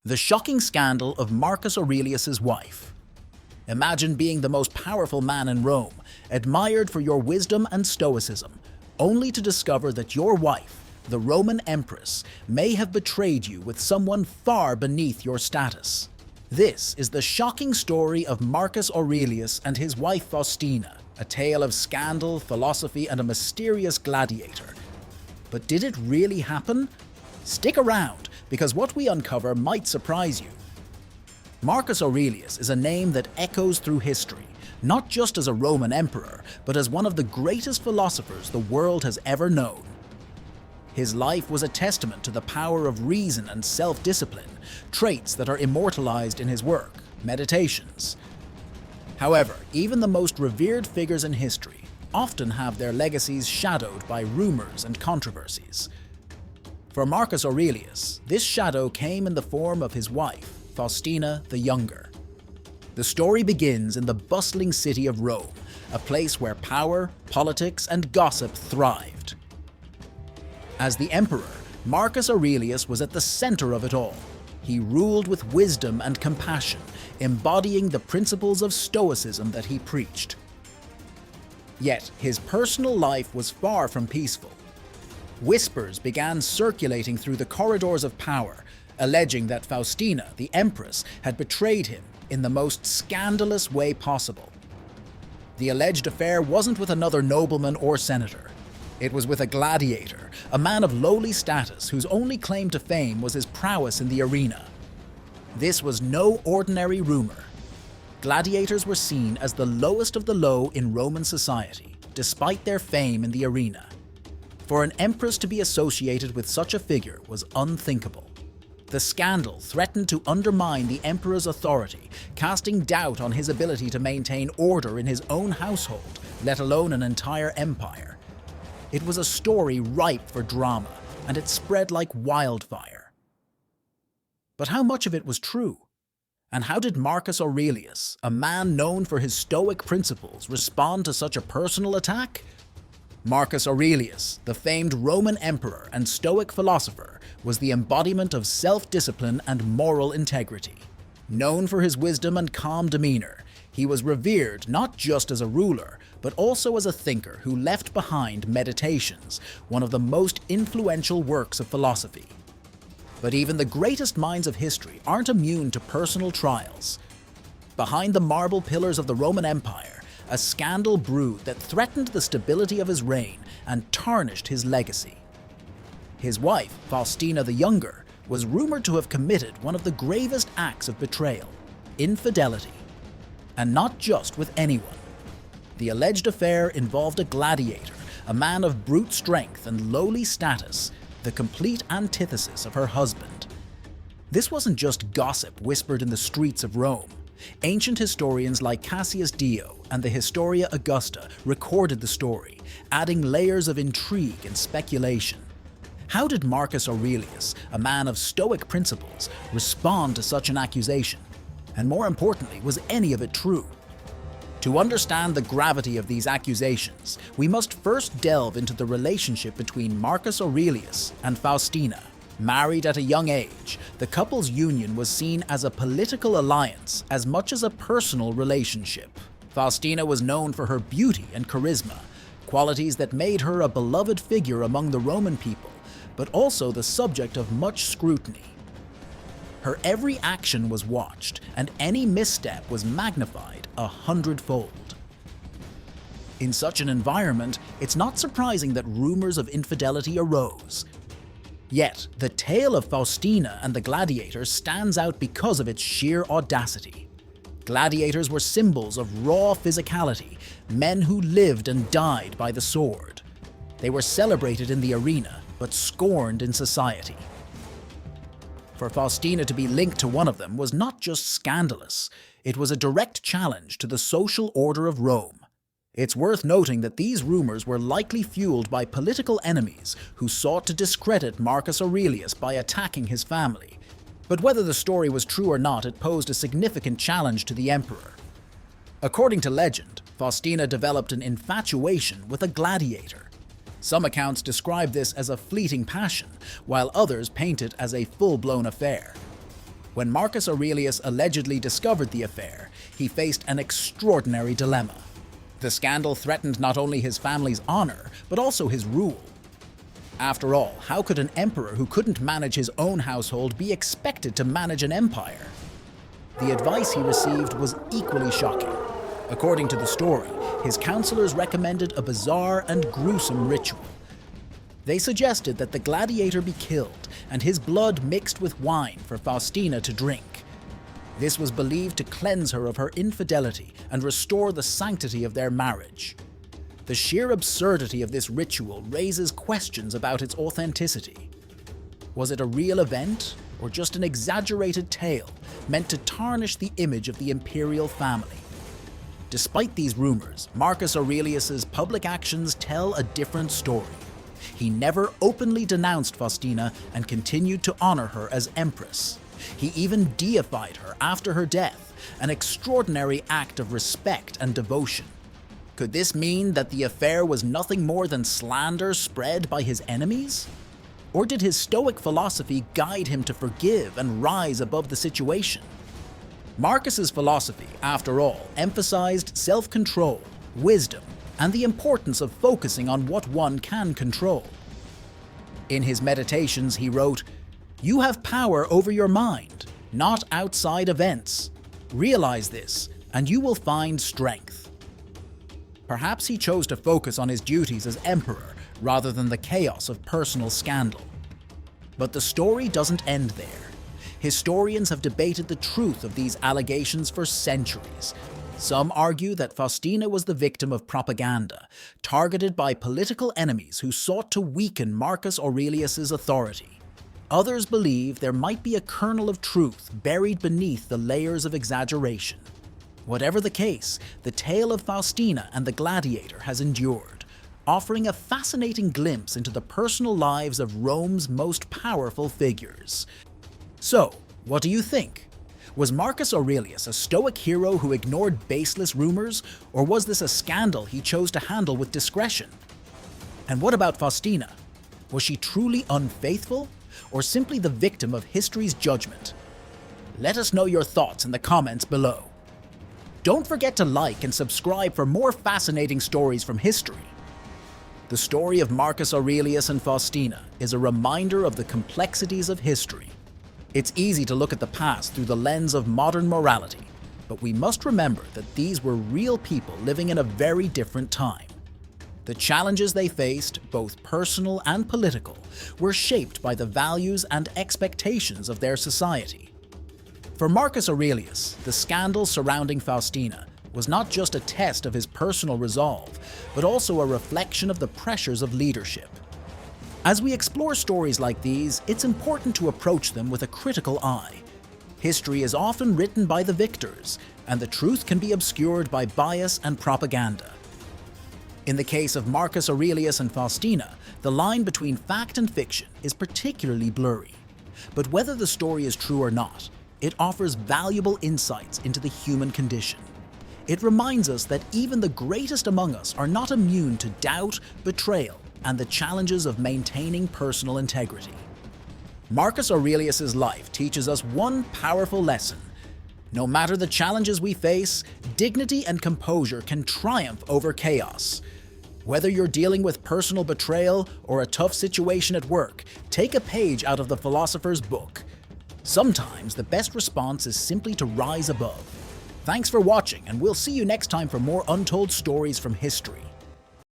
The shocking scandal of Marcus Aurelius's wife. Imagine being the most powerful man in Rome, admired for your wisdom and stoicism, only to discover that your wife, the Roman empress, may have betrayed you with someone far beneath your status. This is the shocking story of Marcus Aurelius and his wife Faustina, a tale of scandal, philosophy, and a mysterious gladiator. But did it really happen? Stick around, because what we uncover might surprise you. Marcus Aurelius is a name that echoes through history, not just as a Roman emperor, but as one of the greatest philosophers the world has ever known. His life was a testament to the power of reason and self-discipline, traits that are immortalized in his work, Meditations. However, even the most revered figures in history often have their legacies shadowed by rumors and controversies. For Marcus Aurelius, this shadow came in the form of his wife, Faustina the Younger. The story begins in the bustling city of Rome, a place where power, politics, and gossip thrived. As the emperor, Marcus Aurelius was at the center of it all. He ruled with wisdom and compassion, embodying the principles of Stoicism that he preached. Yet, his personal life was far from peaceful. Whispers began circulating through the corridors of power, alleging that Faustina, the empress, had betrayed him in the most scandalous way possible. The alleged affair wasn't with another nobleman or senator. It was with a gladiator, a man of lowly status whose only claim to fame was his prowess in the arena. This was no ordinary rumor. Gladiators were seen as the lowest of the low in Roman society, despite their fame in the arena. For an empress to be associated with such a figure was unthinkable. The scandal threatened to undermine the emperor's authority, casting doubt on his ability to maintain order in his own household, let alone an entire empire. It was a story ripe for drama, and it spread like wildfire. But how much of it was true? And how did Marcus Aurelius, a man known for his Stoic principles, respond to such a personal attack? Marcus Aurelius, the famed Roman emperor and Stoic philosopher, was the embodiment of self-discipline and moral integrity. Known for his wisdom and calm demeanor, he was revered not just as a ruler, but also as a thinker who left behind Meditations, one of the most influential works of philosophy. But even the greatest minds of history aren't immune to personal trials. Behind the marble pillars of the Roman Empire, a scandal brewed that threatened the stability of his reign and tarnished his legacy. His wife, Faustina the Younger, was rumored to have committed one of the gravest acts of betrayal, infidelity. And not just with anyone. The alleged affair involved a gladiator, a man of brute strength and lowly status, the complete antithesis of her husband. This wasn't just gossip whispered in the streets of Rome. Ancient historians like Cassius Dio and the Historia Augusta recorded the story, adding layers of intrigue and speculation. How did Marcus Aurelius, a man of Stoic principles, respond to such an accusation? And more importantly, was any of it true? To understand the gravity of these accusations, we must first delve into the relationship between Marcus Aurelius and Faustina. Married at a young age, the couple's union was seen as a political alliance as much as a personal relationship. Faustina was known for her beauty and charisma, qualities that made her a beloved figure among the Roman people, but also the subject of much scrutiny. Her every action was watched, and any misstep was magnified 100-fold. In such an environment, it's not surprising that rumors of infidelity arose. Yet, the tale of Faustina and the gladiator stands out because of its sheer audacity. Gladiators were symbols of raw physicality, men who lived and died by the sword. They were celebrated in the arena, but scorned in society. For Faustina to be linked to one of them was not just scandalous, it was a direct challenge to the social order of Rome. It's worth noting that these rumors were likely fueled by political enemies who sought to discredit Marcus Aurelius by attacking his family. But whether the story was true or not, it posed a significant challenge to the emperor. According to legend, Faustina developed an infatuation with a gladiator. Some accounts describe this as a fleeting passion, while others paint it as a full-blown affair. When Marcus Aurelius allegedly discovered the affair, he faced an extraordinary dilemma. The scandal threatened not only his family's honor, but also his rule. After all, how could an emperor who couldn't manage his own household be expected to manage an empire? The advice he received was equally shocking. According to the story, his counselors recommended a bizarre and gruesome ritual. They suggested that the gladiator be killed and his blood mixed with wine for Faustina to drink. This was believed to cleanse her of her infidelity and restore the sanctity of their marriage. The sheer absurdity of this ritual raises questions about its authenticity. Was it a real event, or just an exaggerated tale meant to tarnish the image of the imperial family? Despite these rumors, Marcus Aurelius's public actions tell a different story. He never openly denounced Faustina and continued to honor her as empress. He even deified her after her death, an extraordinary act of respect and devotion. Could this mean that the affair was nothing more than slander spread by his enemies? Or did his Stoic philosophy guide him to forgive and rise above the situation? Marcus's philosophy, after all, emphasized self-control, wisdom, and the importance of focusing on what one can control. In his meditations, he wrote, "You have power over your mind, not outside events. Realize this, and you will find strength." Perhaps he chose to focus on his duties as emperor rather than the chaos of personal scandal. But the story doesn't end there. Historians have debated the truth of these allegations for centuries. Some argue that Faustina was the victim of propaganda, targeted by political enemies who sought to weaken Marcus Aurelius's authority. Others believe there might be a kernel of truth buried beneath the layers of exaggeration. Whatever the case, the tale of Faustina and the gladiator has endured, offering a fascinating glimpse into the personal lives of Rome's most powerful figures. So, what do you think? Was Marcus Aurelius a Stoic hero who ignored baseless rumors, or was this a scandal he chose to handle with discretion? And what about Faustina? Was she truly unfaithful, or simply the victim of history's judgment? Let us know your thoughts in the comments below. Don't forget to like and subscribe for more fascinating stories from history. The story of Marcus Aurelius and Faustina is a reminder of the complexities of history. It's easy to look at the past through the lens of modern morality, but we must remember that these were real people living in a very different time. The challenges they faced, both personal and political, were shaped by the values and expectations of their society. For Marcus Aurelius, the scandal surrounding Faustina was not just a test of his personal resolve, but also a reflection of the pressures of leadership. As we explore stories like these, it's important to approach them with a critical eye. History is often written by the victors, and the truth can be obscured by bias and propaganda. In the case of Marcus Aurelius and Faustina, the line between fact and fiction is particularly blurry. But whether the story is true or not, it offers valuable insights into the human condition. It reminds us that even the greatest among us are not immune to doubt, betrayal, and the challenges of maintaining personal integrity. Marcus Aurelius's life teaches us one powerful lesson. No matter the challenges we face, dignity and composure can triumph over chaos. Whether you're dealing with personal betrayal or a tough situation at work, take a page out of the philosopher's book. Sometimes the best response is simply to rise above. Thanks for watching, and we'll see you next time for more untold stories from history.